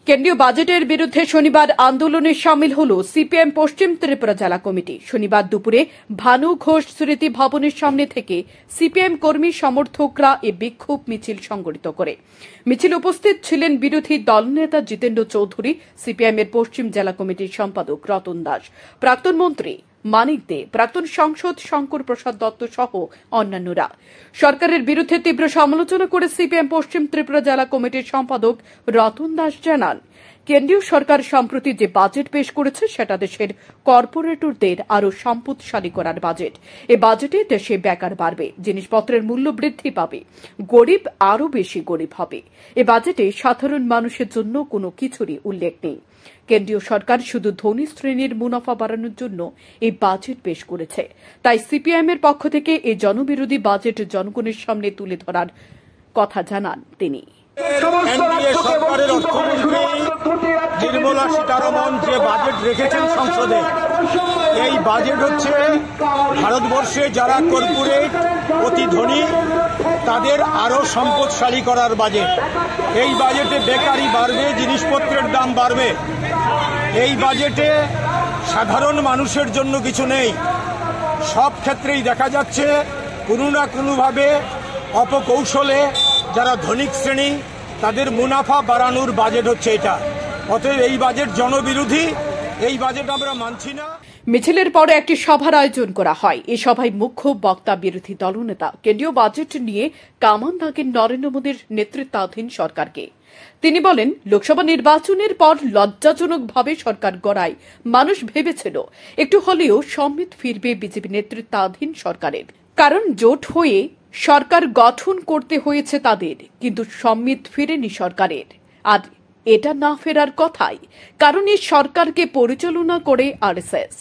কেন্দ্রীয় বাজেটের বিরুদ্ধে শনিবার আন্দোলনে সামিল হল সিপিএম পশ্চিম ত্রিপুরা জেলা কমিটি। শনিবার দুপুরে ভানু ঘোষ স্মৃতি ভবনের সামনে থেকে সিপিএম কর্মী সমর্থকরা এ বিক্ষোভ মিছিল সংগঠিত করে। মিছিল উপস্থিত ছিলেন বিরোধী দলনেতা জিতেন্দ্র চৌধুরী, সিপিএম এর পশ্চিম জেলা কমিটির সম্পাদক রতন দাস, প্রাক্তন মন্ত্রী মানিক দে, প্রাক্তন সাংসদ শঙ্কর প্রসাদ দত্ত সহ অন্যান্যরা। সরকারের বিরুদ্ধে তীব্র সমালোচনা করে সিপিএম পশ্চিম ত্রিপুরা জেলা কমিটির সম্পাদক রতন দাস জানান, কেন্দ্রীয় সরকার সম্প্রতি যে বাজেট পেশ করেছে সেটা দেশের কর্পোরেটরদের আরও সম্পদশালী করার বাজেট। এ বাজেটে দেশে বেকার বাড়বে, জিনিসপত্রের মূল্য বৃদ্ধি পাবে, গরিব আরও বেশি গরিব হবে। এ বাজেটে সাধারণ মানুষের জন্য কোনো কিছুরই উল্লেখ নেই। কেন্দ্রীয় সরকার শুধু ধনী শ্রেণীর মুনাফা বাড়ানোর জন্য এই বাজেট পেশ করেছে। তাই সিপিআইএম এর পক্ষ থেকে এই জনবিরোধী বাজেট জনগণের সামনে তুলে ধরার কথা জানান তিনি। এনডিএ সরকারের অর্থমন্ত্রী নির্মলা সীতারমণ যে বাজেট রেখেছেন সংসদে, এই বাজেট হচ্ছে ভারতবর্ষে যারা কর্পোরেট অতি ধনী তাদের আরও সম্পদশালী করার বাজেট। এই বাজেটে বেকারি বাড়বে, জিনিসপত্রের দাম বাড়বে। এই বাজেটে সাধারণ মানুষের জন্য কিছু নেই। সব ক্ষেত্রেই দেখা যাচ্ছে কোনো না কোনোভাবে অপকৌশলে যারা ধনিক শ্রেণী তাদের মুনাফা বাড়ানোর বাজেট হচ্ছে এটা। অতএব এই বাজেট জনবিরোধী, এই বাজেট আমরা মানছি না। মিছিলের পরে একটি সভার আয়োজন করা হয়। এই সভায় মুখ্য বক্তা বিরোধী দলনেতা কেন্দ্রীয় বাজেট নিয়ে কামান দাগেন নরেন্দ্র মোদীর নেতৃত্বাধীন সরকারকে। তিনি বলেন, লোকসভা নির্বাচনের পর লজ্জাজনকভাবে সরকার গড়ায় মানুষ ভেবেছিল একটু হলেও সম্মিত ফিরবে বিজেপি নেতৃত্বাধীন সরকারের, কারণ জোট হয়ে সরকার গঠন করতে হয়েছে তাদের, কিন্তু সম্মিত ফিরেনি সরকারের। আর এটা না ফেরার কথাই, কারণ এই সরকারকে পরিচালনা করে আরএসএস,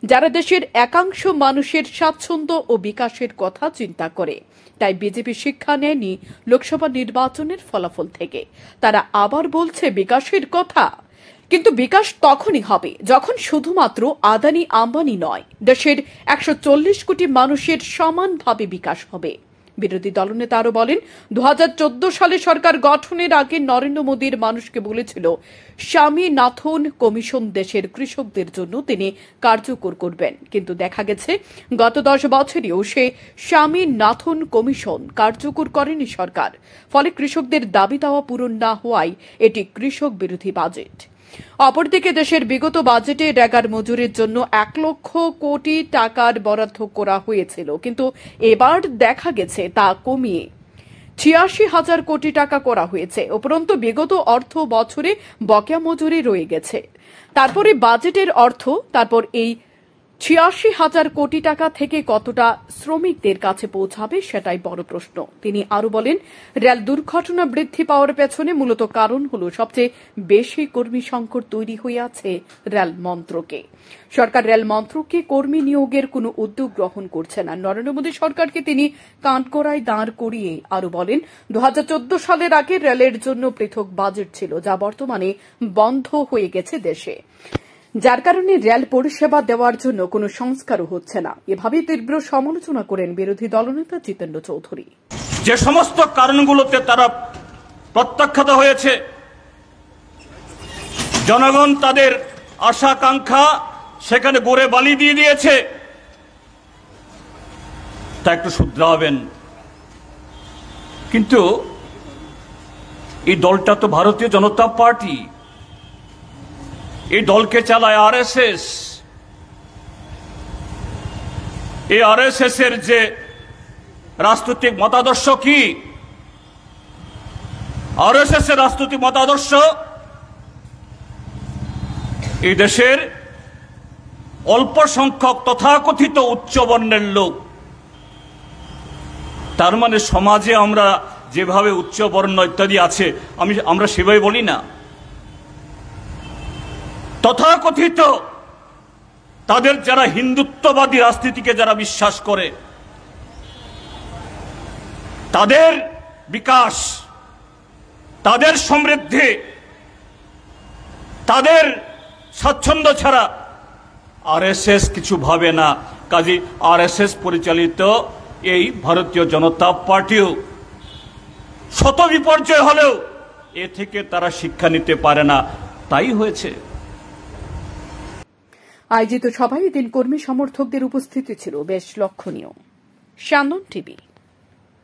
যারা দেশের একাংশ মানুষের স্বাচ্ছন্দ্য ও বিকাশের কথা চিন্তা করে। তাই বিজেপি শিক্ষা নেয়নি লোকসভা নির্বাচনের ফলাফল থেকে। তারা আবার বলছে বিকাশের কথা, কিন্তু বিকাশ তখনই হবে যখন শুধুমাত্র আদানি আম্বানি নয়, দেশের 140 কোটি মানুষের সমানভাবে বিকাশ হবে। বিরোধী দলনেতা আরও বলেন, 2014 সালে সরকার গঠনের আগে নরেন্দ্র মোদীর মানুষকে বলেছিল স্বামীনাথন কমিশন দেশের কৃষকদের জন্য তিনি কার্যকর করবেন, কিন্তু দেখা গেছে গত 10 বছরেও সে স্বামীনাথন কমিশন কার্যকর করেনি সরকার। ফলে কৃষকদের দাবি দাওয়া পূরণ না হওয়ায় এটি কৃষক বিরোধী বাজেট। অপরদিকে দেশের বিগত বাজেটে রেগার মজুরির জন্য 1 লক্ষ কোটি টাকার বরাদ্দ করা হয়েছিল, কিন্তু এবার দেখা গেছে তা কমিয়ে 86,000 কোটি টাকা করা হয়েছে। উপরন্তু বিগত অর্থ বছরে বকেয়া মজুরি রয়ে গেছে। তারপরে বাজেটের অর্থ, তারপর এই 86,000 কোটি টাকা থেকে কতটা শ্রমিকদের কাছে পৌঁছাবে সেটাই বড় প্রশ্ন। তিনি আরও বলেন, রেল দুর্ঘটনা বৃদ্ধি পাওয়ার পেছনে মূলত কারণ হল সবচেয়ে বেশি কর্মী সংকট তৈরি হয়ে আছে রেল মন্ত্রকে। সরকার রেল মন্ত্রকে কর্মী নিয়োগের কোনো উদ্যোগ গ্রহণ করছে না। নরেন্দ্র মোদী সরকারকে তিনি কাঠগড়ায় দাঁড় করিয়ে আরও বলেন, 2014 সালের আগে রেলের জন্য পৃথক বাজেট ছিল, যা বর্তমানে বন্ধ হয়ে গেছে দেশে, যার কারণে রেল পরিষেবা দেওয়ার জন্য কোনো সংস্কারও হচ্ছে না। এভাবে তীব্র সমালোচনা করেন বিরোধী দলনেতা জিতেন্দ্র চৌধুরী। যে সমস্ত কারণগুলোতে তারা প্রত্যাখ্যাত হয়েছে, জনগণ তাদের আশা আকাঙ্ক্ষা সেখানে গড়ে বালি দিয়ে দিয়েছে, তা একটু শুধরাবেন। কিন্তু এই দলটা তো ভারতীয় জনতা পার্টি, এই দলকে চালায় আরএসএস। এই আরএসএস এর যে রাজনৈতিক মতাদর্শ কি? আরএসএস এর রাজনৈতিক মতাদর্শ এই দেশের অল্প সংখ্যক তথাকথিত উচ্চ বর্ণের লোক, তার মানে সমাজে আমরা যেভাবে উচ্চ বর্ণ ইত্যাদি আছে আমরা সেভাবে বলি না। তথাকথিত তাদের যারা হিন্দুত্ববাদী রাজনীতিকে যারা বিশ্বাস করে, তাদের বিকাশ, তাদের সমৃদ্ধি, তাদের স্বাচ্ছন্দ্য ছাড়া আরএসএস কিছু ভাবে না। কাজে আরএসএস পরিচালিত এই ভারতীয় জনতা পার্টিও শত বিপর্যয় হলেও এ থেকে তারা শিক্ষা নিতে পারে না, তাই হয়েছে। আয়োজিত সভায় এদিন কর্মী সমর্থকদের উপস্থিতি ছিল বেশ লক্ষণীয়। সান্দন টিভি।